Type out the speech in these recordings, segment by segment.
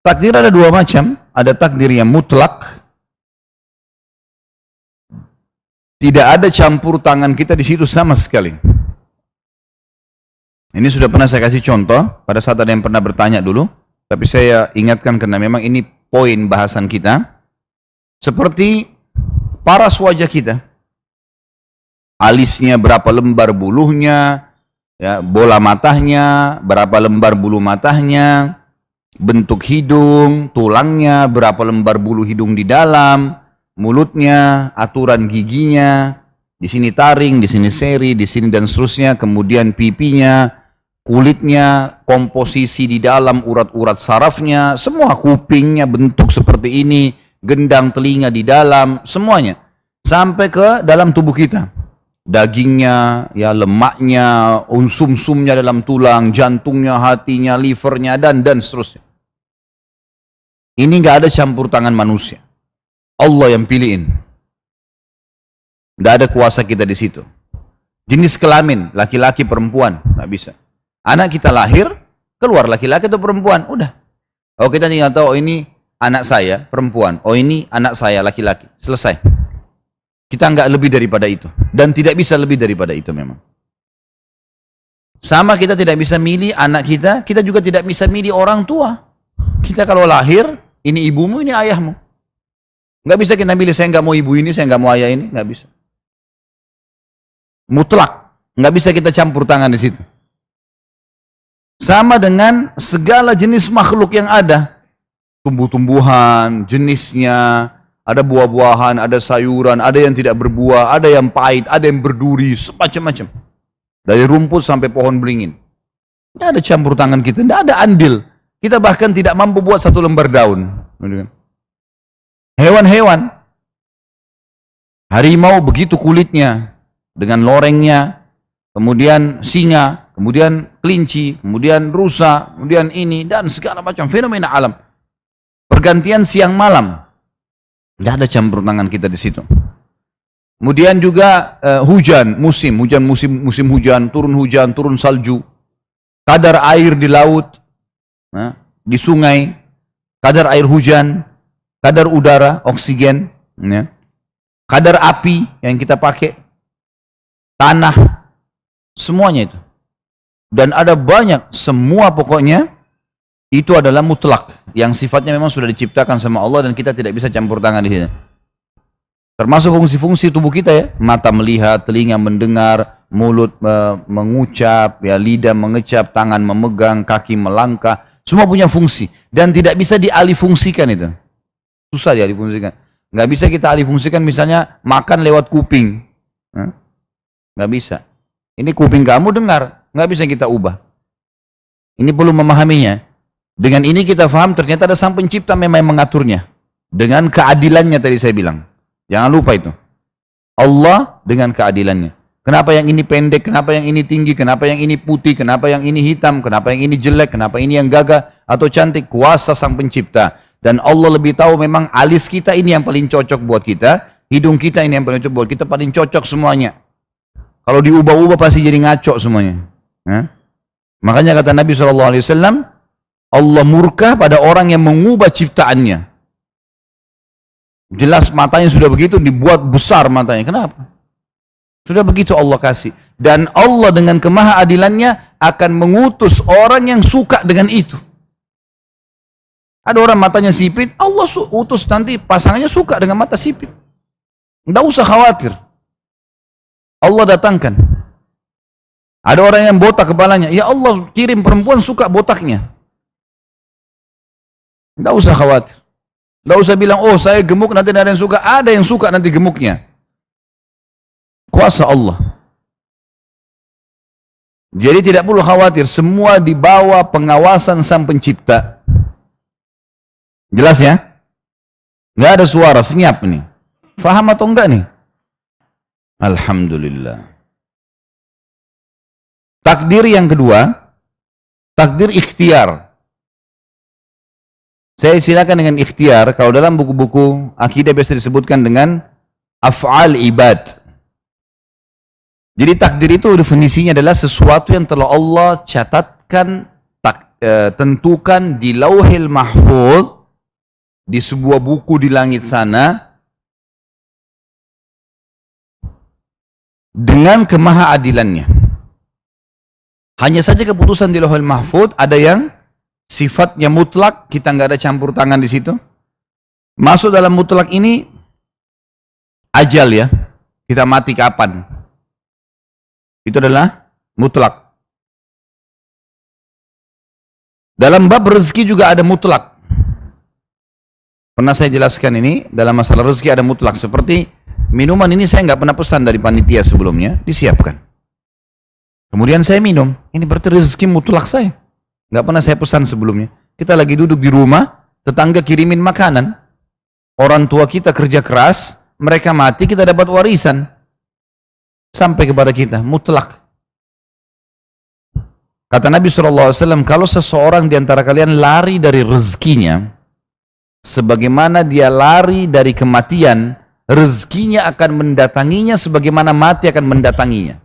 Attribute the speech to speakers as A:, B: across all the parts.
A: Takdir ada dua macam, ada takdir yang mutlak, tidak ada campur tangan kita di situ sama sekali. Ini sudah pernah saya kasih contoh pada saat ada yang pernah bertanya dulu, tapi saya ingatkan karena memang ini poin bahasan kita. Seperti paras wajah kita, alisnya berapa lembar bulunya, ya, bola matanya berapa lembar bulu matanya, bentuk hidung, tulangnya, berapa lembar bulu hidung di dalam, mulutnya, aturan giginya, di sini taring, di sini seri, di sini dan seterusnya, kemudian pipinya, kulitnya, komposisi di dalam, urat-urat sarafnya, semua, kupingnya bentuk seperti ini, gendang telinga di dalam, semuanya, sampai ke dalam tubuh kita. Dagingnya, ya, lemaknya, sumsumnya dalam tulang, jantungnya, hatinya, livernya, dan seterusnya. Ini nggak ada campur tangan manusia. Allah yang pilihin. Nggak ada kuasa kita di situ. Jenis kelamin, laki-laki, perempuan, nggak bisa. Anak kita lahir, keluar laki-laki atau perempuan, udah. Oh, kita tinggal tahu, oh ini anak saya perempuan, oh ini anak saya laki-laki, selesai. Kita nggak lebih daripada itu, dan tidak bisa lebih daripada itu memang. Sama kita tidak bisa milih anak kita juga tidak bisa milih orang tua. Kita kalau lahir, ini ibumu, ini ayahmu. Nggak bisa kita milih, saya nggak mau ibu ini, saya nggak mau ayah ini, nggak bisa. Mutlak, nggak bisa kita campur tangan di situ. Sama dengan segala jenis makhluk yang ada, tumbuh-tumbuhan, jenisnya, ada buah-buahan, ada sayuran, ada yang tidak berbuah, ada yang pahit, ada yang berduri, semacam-macam. Dari rumput sampai pohon beringin. Nggak ada campur tangan kita, nggak ada andil. Kita bahkan tidak mampu buat satu lembar daun. Hewan-hewan, harimau begitu kulitnya, dengan lorengnya, kemudian singa, kemudian kelinci, kemudian rusa, kemudian ini, dan segala macam fenomena alam. Pergantian siang malam, nggak ada campur tangan kita di situ. Kemudian juga hujan, musim hujan, turun salju, kadar air di laut, di sungai, kadar air hujan, kadar udara, oksigen, ya, kadar api yang kita pakai, tanah, semuanya itu. Dan ada banyak, semua pokoknya itu adalah mutlak, yang sifatnya memang sudah diciptakan sama Allah dan kita tidak bisa campur tangan di sini. Termasuk fungsi-fungsi tubuh kita, ya, mata melihat, telinga mendengar, mulut mengucap, ya, lidah mengecap, tangan memegang, kaki melangkah, semua punya fungsi dan tidak bisa dialihfungsikan itu. Susah dialihfungsikan. Nggak bisa kita alihfungsikan, misalnya makan lewat kuping, nggak bisa. Ini kuping kamu dengar, nggak bisa kita ubah. Ini perlu memahaminya. Dengan ini kita faham ternyata ada sang pencipta memang yang mengaturnya dengan keadilannya tadi saya bilang. Jangan lupa itu. Allah dengan keadilannya. Kenapa yang ini pendek, kenapa yang ini tinggi, kenapa yang ini putih, kenapa yang ini hitam, kenapa yang ini jelek, kenapa ini yang gagah atau cantik, kuasa sang pencipta. Dan Allah lebih tahu memang alis kita ini yang paling cocok buat kita, hidung kita ini yang paling cocok buat kita, paling cocok semuanya. Kalau diubah-ubah pasti jadi ngaco semuanya. Makanya kata Nabi SAW, Allah murka pada orang yang mengubah ciptaannya. Jelas matanya sudah begitu, dibuat besar matanya. Kenapa? Sudah begitu Allah kasih. Dan Allah dengan kemahaadilannya akan mengutus orang yang suka dengan itu. Ada orang matanya sipit, Allah utus nanti pasangannya suka dengan mata sipit. Tidak usah khawatir. Allah datangkan. Ada orang yang botak kepalanya, ya Allah kirim perempuan suka botaknya. Tidak usah khawatir. Tidak usah bilang, oh saya gemuk nanti ada yang suka. Ada yang suka nanti gemuknya. Kuasa Allah. Jadi tidak perlu khawatir. Semua di bawah pengawasan sang pencipta. Jelas ya? Nggak ada suara, senyap nih. Faham atau enggak nih? Alhamdulillah. Takdir yang kedua, takdir ikhtiar. Saya silakan dengan ikhtiar, kalau dalam buku-buku akidah biasa disebutkan dengan af'al ibad. Jadi takdir itu definisinya adalah sesuatu yang telah Allah catatkan tentukan di Lauhil Mahfuz, di sebuah buku di langit sana, dengan kemahaadilannya. Hanya saja keputusan di Lauhil Mahfuz ada yang sifatnya mutlak, kita nggak ada campur tangan di situ. Masuk dalam mutlak ini ajal ya, kita mati kapan. Itu adalah mutlak. Dalam bab rezeki juga ada mutlak. Pernah saya jelaskan ini, dalam masalah rezeki ada mutlak. Seperti minuman ini saya nggak pernah pesan dari panitia sebelumnya, disiapkan. Kemudian saya minum, ini berarti rezeki mutlak saya. Nggak pernah saya pesan sebelumnya. Kita lagi duduk di rumah, tetangga kirimin makanan. Orang tua kita kerja keras, mereka mati, kita dapat warisan. Sampai kepada kita, mutlak. Kata Nabi SAW, kalau seseorang di antara kalian lari dari rezekinya, sebagaimana dia lari dari kematian, rezekinya akan mendatanginya sebagaimana mati akan mendatanginya.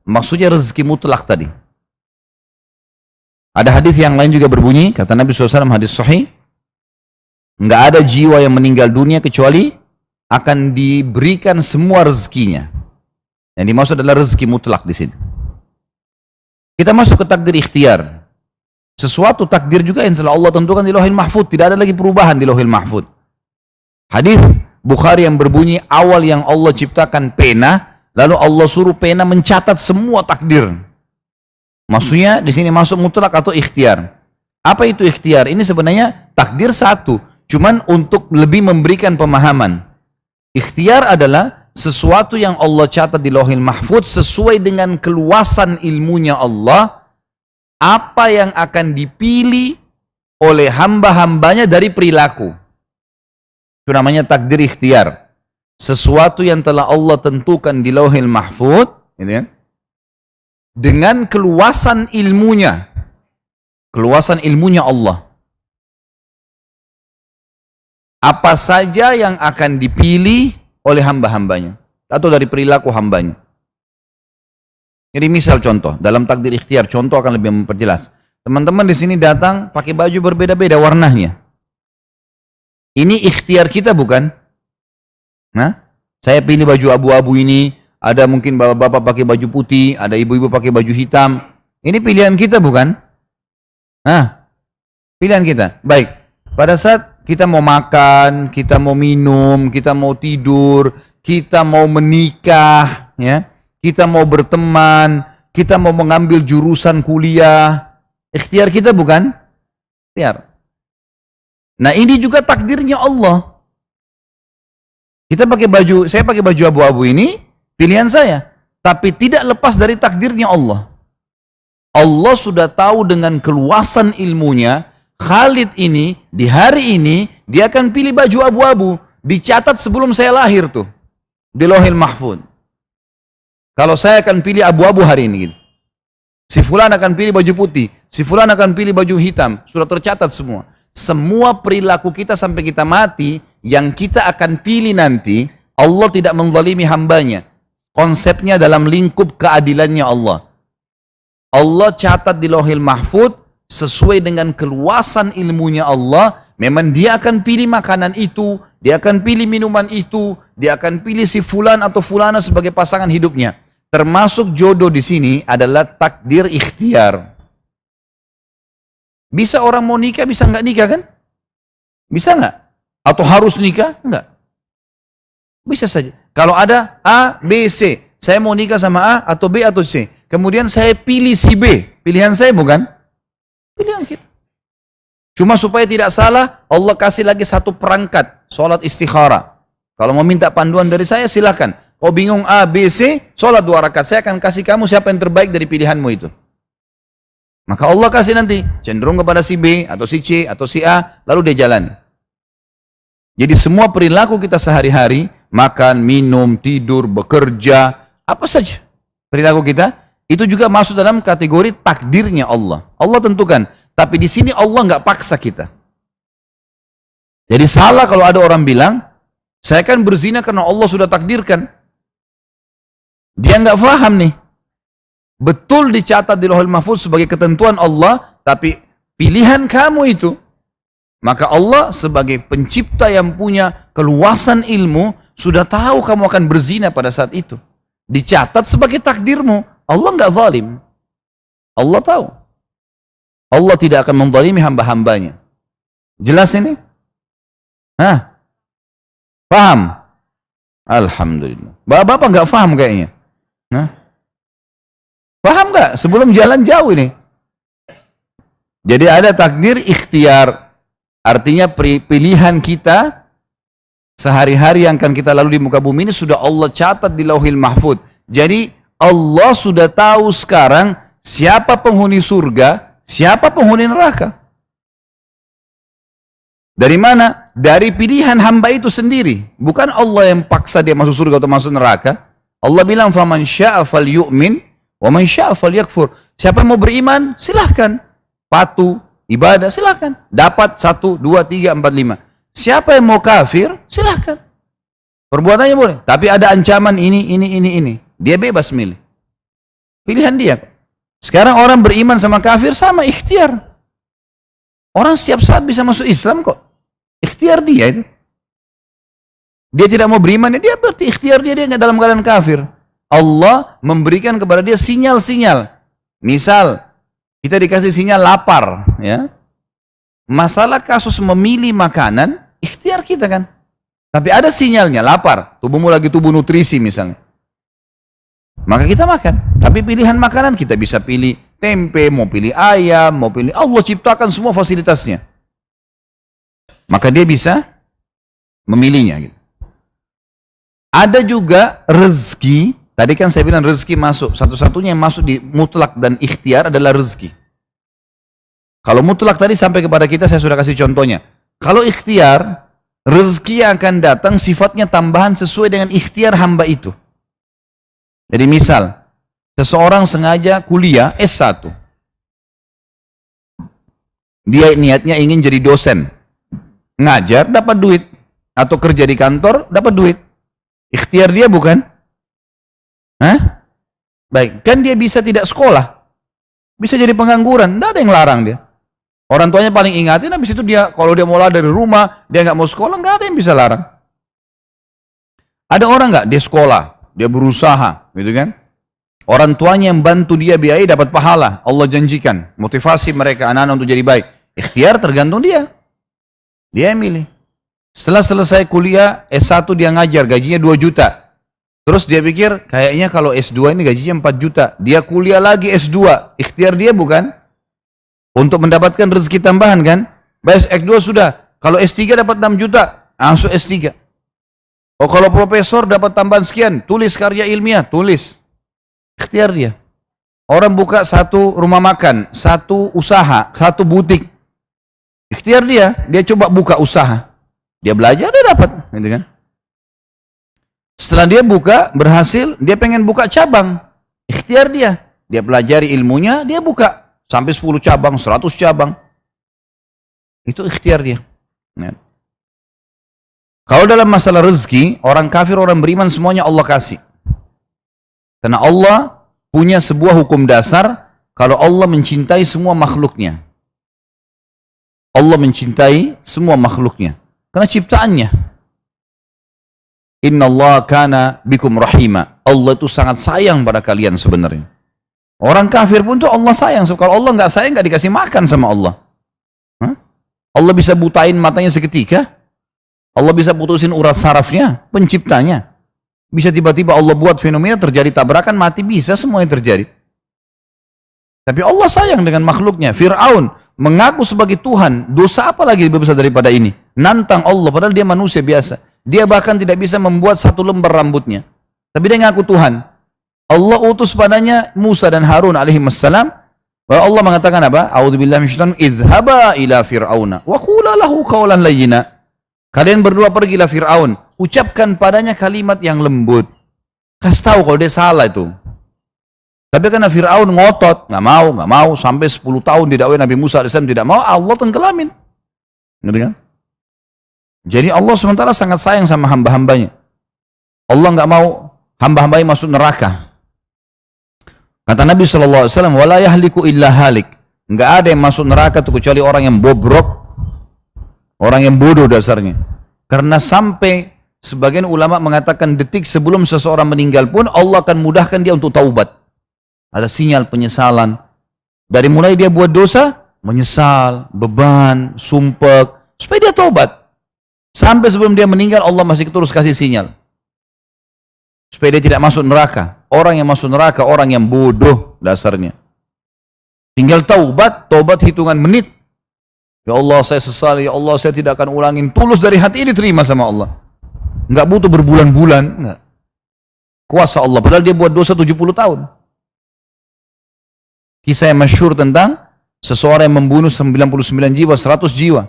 A: Maksudnya rezeki mutlak tadi. Ada hadis yang lain juga berbunyi, kata Nabi SAW, hadis sahih, nggak ada jiwa yang meninggal dunia kecuali akan diberikan semua rezekinya. Yang dimaksud adalah rezeki mutlak di sini. Kita masuk ke takdir ikhtiar. Sesuatu takdir juga yang telah Allah tentukan di Lauhil Mahfuz, tidak ada lagi perubahan di Lauhil Mahfuz. Hadis Bukhari yang berbunyi, awal yang Allah ciptakan pena, lalu Allah suruh pena mencatat semua takdir. Maksudnya di sini masuk mutlak atau ikhtiar. Apa itu ikhtiar? Ini sebenarnya takdir satu, cuman untuk lebih memberikan pemahaman. Ikhtiar adalah sesuatu yang Allah catat di Lauhil Mahfuz sesuai dengan keluasan ilmunya Allah, apa yang akan dipilih oleh hamba-hambanya dari perilaku. Itu namanya takdir ikhtiar. Sesuatu yang telah Allah tentukan di Lauhil Mahfuz, gitu ya, dengan keluasan ilmunya. Keluasan ilmunya Allah. Apa saja yang akan dipilih oleh hamba-hambanya atau dari perilaku hambanya. Jadi misal contoh, dalam takdir ikhtiar, contoh akan lebih memperjelas. Teman-teman di sini datang pakai baju berbeda-beda warnanya. Ini ikhtiar kita bukan? Nah, saya pilih baju abu-abu ini, ada mungkin bapak-bapak pakai baju putih, ada ibu-ibu pakai baju hitam. Ini pilihan kita bukan? Nah, pilihan kita. Baik, pada saat kita mau makan, kita mau minum, kita mau tidur, kita mau menikah, ya, kita mau berteman, kita mau mengambil jurusan kuliah, ikhtiar kita bukan? Ikhtiar. Nah ini juga takdirnya Allah. Kita pakai baju, saya pakai baju abu-abu ini, pilihan saya, tapi tidak lepas dari takdirnya Allah. Allah sudah tahu dengan keluasan ilmunya, Khalid ini, di hari ini, dia akan pilih baju abu-abu. Dicatat sebelum saya lahir tuh. Di Lauhil Mahfuz. Kalau saya akan pilih abu-abu hari ini. Gitu. Si fulan akan pilih baju putih. Si fulan akan pilih baju hitam. Sudah tercatat semua. Semua perilaku kita sampai kita mati, yang kita akan pilih nanti, Allah tidak menzalimi hambanya. Konsepnya dalam lingkup keadilannya Allah. Allah catat di Lauhil Mahfuz, sesuai dengan keluasan ilmunya Allah, memang dia akan pilih makanan itu, dia akan pilih minuman itu, dia akan pilih si fulan atau fulana sebagai pasangan hidupnya. Termasuk jodoh di sini adalah takdir ikhtiar. Bisa orang mau nikah, bisa nggak nikah kan? Bisa nggak? Atau harus nikah? Nggak. Bisa saja. Kalau ada A, B, C, saya mau nikah sama A atau B atau C. Kemudian saya pilih si B, pilihan saya bukan? Pilihan kita. Cuma supaya tidak salah, Allah kasih lagi satu perangkat, sholat istikharah. Kalau mau minta panduan dari saya, silakan. Kau bingung A, B, C, sholat 2 rakaat. Saya akan kasih kamu siapa yang terbaik dari pilihanmu itu. Maka Allah kasih nanti, cenderung kepada si B, atau si C, atau si A, lalu dia jalan. Jadi semua perilaku kita sehari-hari, makan, minum, tidur, bekerja, apa saja perilaku kita, itu juga masuk dalam kategori takdirnya Allah. Allah tentukan. Tapi di sini Allah nggak paksa kita. Jadi salah kalau ada orang bilang, saya kan berzina karena Allah sudah takdirkan. Dia nggak paham nih. Betul dicatat di Lauhul Mahfuz sebagai ketentuan Allah, tapi pilihan kamu itu. Maka Allah sebagai pencipta yang punya keluasan ilmu, sudah tahu kamu akan berzina pada saat itu. Dicatat sebagai takdirmu. Allah nggak zalim. Allah tahu. Allah tidak akan menzalimi hamba-hambanya. Jelas ini? Hah? Paham? Alhamdulillah. Bapak-bapak nggak paham kayaknya. Hah? Paham nggak? Sebelum jalan jauh ini. Jadi ada takdir ikhtiar. Artinya pilihan kita sehari-hari yang akan kita lalui di muka bumi ini sudah Allah catat di Lauhil Mahfuz. Jadi Allah sudah tahu sekarang siapa penghuni surga, siapa penghuni neraka. Dari mana? Dari pilihan hamba itu sendiri. Bukan Allah yang paksa dia masuk surga atau masuk neraka. Allah bilang, "Faman syaa'a falyu'min wa man syaa'a falyakfur." Siapa yang mau beriman, silahkan. Patuh, ibadah, silahkan. Dapat 1, 2, 3, 4, 5. Siapa yang mau kafir, silahkan. Perbuatannya boleh. Tapi ada ancaman ini. Dia bebas milih. Pilihan dia. Sekarang orang beriman sama kafir sama, ikhtiar. Orang setiap saat bisa masuk Islam kok. Ikhtiar dia itu. Dia tidak mau beriman, dia berarti ikhtiar dia nggak dalam keadaan kafir. Allah memberikan kepada dia sinyal-sinyal. Misal, kita dikasih sinyal lapar, ya. Masalah kasus memilih makanan, ikhtiar kita kan. Tapi ada sinyalnya, lapar. Tubuhmu lagi tubuh nutrisi misalnya. Maka kita makan. Tapi pilihan makanan kita bisa pilih tempe, mau pilih ayam, mau pilih. Allah ciptakan semua fasilitasnya. Maka dia bisa memilihnya. Gitu. Ada juga rezeki. Tadi kan saya bilang rezeki masuk. Satu-satunya yang masuk di mutlak dan ikhtiar adalah rezeki. Kalau mutlak tadi sampai kepada kita saya sudah kasih contohnya. Kalau ikhtiar, rezeki yang akan datang sifatnya tambahan sesuai dengan ikhtiar hamba itu. Jadi misal, seseorang sengaja kuliah S1. Dia niatnya ingin jadi dosen. Ngajar dapat duit. Atau kerja di kantor dapat duit. Ikhtiar dia bukan? Hah? Baik, kan dia bisa tidak sekolah. Bisa jadi pengangguran, tidak ada yang larang dia. Orang tuanya paling ingatin, habis itu dia, kalau dia mulai dari rumah, dia nggak mau sekolah, nggak ada yang bisa larang. Ada orang nggak, dia sekolah, dia berusaha, gitu kan? Orang tuanya yang bantu dia biayai dapat pahala, Allah janjikan, motivasi mereka anak-anak untuk jadi baik. Ikhtiar tergantung dia. Dia yang milih. Setelah selesai kuliah, S1 dia ngajar, gajinya 2 juta. Terus dia pikir, kayaknya kalau S2 ini gajinya 4 juta. Dia kuliah lagi S2. Ikhtiar dia bukan? Untuk mendapatkan rezeki tambahan kan? Baik S2 sudah. Kalau S3 dapat 6 juta. Langsung S3. Oh kalau profesor dapat tambahan sekian. Tulis karya ilmiah. Tulis. Ikhtiar dia. Orang buka satu rumah makan. Satu usaha. Satu butik. Ikhtiar dia. Dia coba buka usaha. Dia belajar, dia dapat. Gitu kan? Setelah dia buka, berhasil, dia pengen buka cabang. Ikhtiar dia. Dia pelajari ilmunya, dia buka. Sampai 10 cabang, 100 cabang. Itu ikhtiar dia. Ya. Kalau dalam masalah rezeki, orang kafir, orang beriman, semuanya Allah kasih. Karena Allah punya sebuah hukum dasar, kalau Allah mencintai semua makhluknya. Allah mencintai semua makhluknya. Karena ciptaannya. Inna Allah kana bikum rahima. Allah itu sangat sayang pada kalian sebenarnya. Orang kafir pun tuh Allah sayang. Kalau Allah nggak sayang, nggak dikasih makan sama Allah. Hah? Allah bisa butain matanya seketika. Allah bisa putusin urat sarafnya, penciptanya. Bisa tiba-tiba Allah buat fenomena terjadi tabrakan, mati, bisa semua yang terjadi. Tapi Allah sayang dengan makhluknya. Fir'aun mengaku sebagai Tuhan. Dosa apa lagi lebih besar daripada ini? Nantang Allah, padahal dia manusia biasa. Dia bahkan tidak bisa membuat 1 lembar rambutnya. Tapi dia ngaku Tuhan. Allah utus padanya Musa dan Harun alaihissalam. Bahwa Allah mengatakan apa? A'udzubillahi minasyaitonir rajim. Idhaba ila fir'auna wa qula lahu qawlan layyina. Kalian berdua pergilah Fir'aun. Ucapkan padanya kalimat yang lembut. Kasih tahu kalau dia salah itu. Tapi karena Fir'aun ngotot, nggak mau, sampai 10 tahun didakwain Nabi Musa alaihissalam tidak mau, Allah tenggelamin. Ngerti kan? Jadi Allah sementara sangat sayang sama hamba-hambanya. Allah nggak mau hamba-hambanya masuk neraka. Kata Nabi SAW, "Wala yahliku illa halik." Nggak ada yang masuk neraka tuh kecuali orang yang bobrok, orang yang bodoh dasarnya. Karena sampai sebagian ulama mengatakan detik sebelum seseorang meninggal pun Allah akan mudahkan dia untuk taubat. Ada sinyal penyesalan. Dari mulai dia buat dosa, menyesal, beban, sumpek, supaya dia taubat. Sampai sebelum dia meninggal Allah masih terus kasih sinyal. Supaya dia tidak masuk neraka. Orang yang masuk neraka, orang yang bodoh dasarnya. Tinggal taubat, taubat hitungan menit. Ya Allah saya sesal, ya Allah saya tidak akan ulangin. Tulus dari hati ini diterima sama Allah. Enggak butuh berbulan-bulan, enggak. Kuasa Allah, padahal dia buat dosa 70 tahun. Kisah yang masyhur tentang seseorang yang membunuh 99 jiwa, 100 jiwa.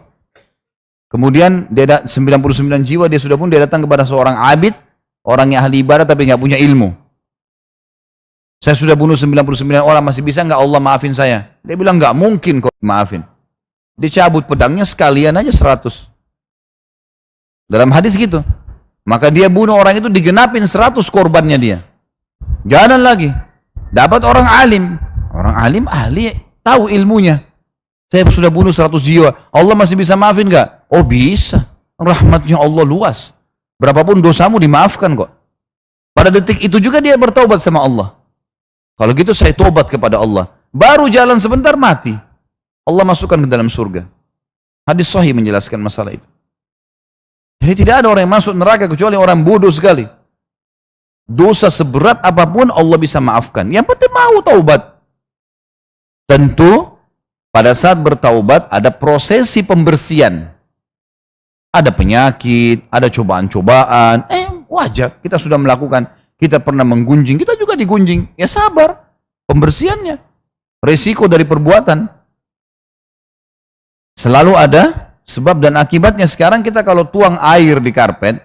A: Kemudian dia 99 jiwa dia sudah pun dia datang kepada seorang abid, orang yang ahli ibadah tapi nggak punya ilmu. Saya sudah bunuh 99 orang, masih bisa nggak Allah maafin saya? Dia bilang nggak mungkin kok maafin. Dia cabut pedangnya sekalian aja 100. Dalam hadis gitu. Maka dia bunuh orang itu digenapin 100 korbannya dia. Jalan lagi. Dapat orang alim. Orang alim ahli tahu ilmunya. Saya sudah bunuh 100 jiwa. Allah masih bisa maafin nggak? Oh bisa. Rahmatnya Allah luas. Berapapun dosamu dimaafkan kok. Pada detik itu juga dia bertaubat sama Allah. Kalau gitu saya tobat kepada Allah. Baru jalan sebentar mati. Allah masukkan ke dalam surga. Hadis sahih menjelaskan masalah itu. Jadi tidak ada orang yang masuk neraka kecuali orang bodoh sekali. Dosa seberat apapun Allah bisa maafkan. Yang penting mau taubat. Tentu pada saat bertaubat ada prosesi pembersihan. Ada penyakit, ada cobaan-cobaan. Wajar, kita sudah melakukan. Kita pernah menggunjing, kita juga digunjing. Ya sabar, pembersihannya. Resiko dari perbuatan. Selalu ada sebab dan akibatnya. Sekarang kita kalau tuang air di karpet,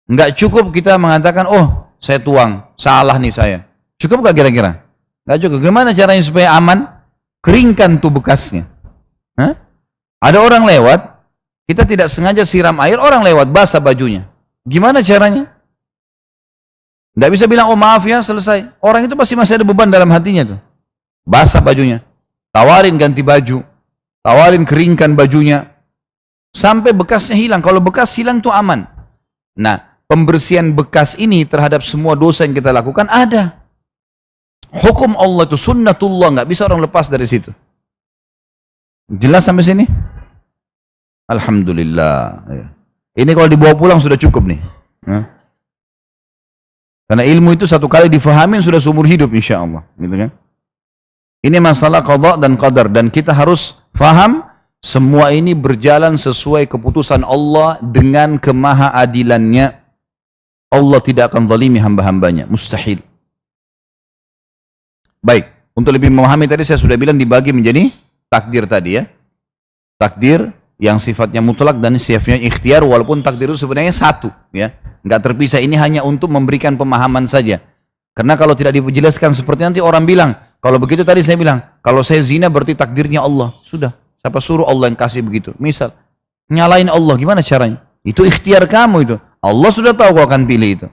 A: nggak cukup kita mengatakan, oh saya tuang, salah nih saya. Cukup nggak kira-kira? Nggak cukup. Gimana caranya supaya aman? Keringkan tuh bekasnya. Hah? Ada orang lewat, kita tidak sengaja siram air, orang lewat basah bajunya. Gimana caranya? Nggak bisa bilang, oh maaf ya, selesai. Orang itu pasti masih ada beban dalam hatinya tuh. Basah bajunya. Tawarin ganti baju. Tawarin keringkan bajunya. Sampai bekasnya hilang. Kalau bekas hilang tuh aman. Nah, pembersihan bekas ini terhadap semua dosa yang kita lakukan ada. Hukum Allah itu sunnatullah, nggak bisa orang lepas dari situ. Jelas sampai sini? Alhamdulillah. Ini kalau dibawa pulang sudah cukup nih. Karena ilmu itu satu kali difahamin sudah seumur hidup insya Allah. Gitu kan? Ini masalah qada dan qadar. Dan kita harus faham semua ini berjalan sesuai keputusan Allah dengan kemahaadilannya. Allah tidak akan zalimi hamba-hambanya. Mustahil. Baik, untuk lebih memahami tadi saya sudah bilang dibagi menjadi takdir tadi ya. Takdir yang sifatnya mutlak dan sifatnya ikhtiar, walaupun takdir itu sebenarnya satu ya. Nggak terpisah, ini hanya untuk memberikan pemahaman saja. Karena kalau tidak dijelaskan seperti nanti orang bilang, kalau begitu tadi saya bilang, kalau saya zina berarti takdirnya Allah. Sudah, siapa suruh Allah yang kasih begitu? Misal, nyalain Allah, gimana caranya? Itu ikhtiar kamu itu. Allah sudah tahu kau akan pilih itu.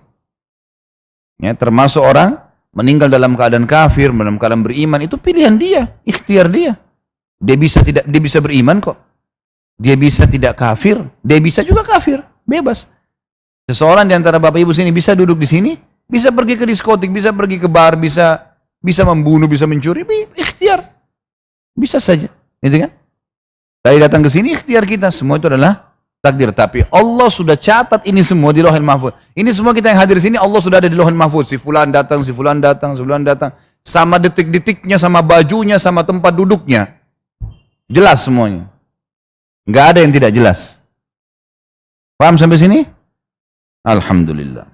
A: Ya, termasuk orang meninggal dalam keadaan kafir, dalam keadaan beriman, itu pilihan dia, ikhtiar dia. Dia bisa beriman kok. Dia bisa tidak kafir, dia bisa juga kafir, bebas. Seseorang di antara Bapak Ibu sini bisa duduk di sini, bisa pergi ke diskotik, bisa pergi ke bar, bisa membunuh, bisa mencuri, ikhtiar. Bisa saja, gitu kan? Tadi datang ke sini ikhtiar kita, semua itu adalah takdir. Tapi Allah sudah catat ini semua di Lauhul Mahfuz. Ini semua kita yang hadir di sini Allah sudah ada di Lauhul Mahfuz. Si fulan datang, si fulan datang, si fulan datang. Sama detik-detiknya, sama bajunya, sama tempat duduknya. Jelas semuanya. Nggak ada yang tidak jelas. Paham sampai sini? Alhamdulillah.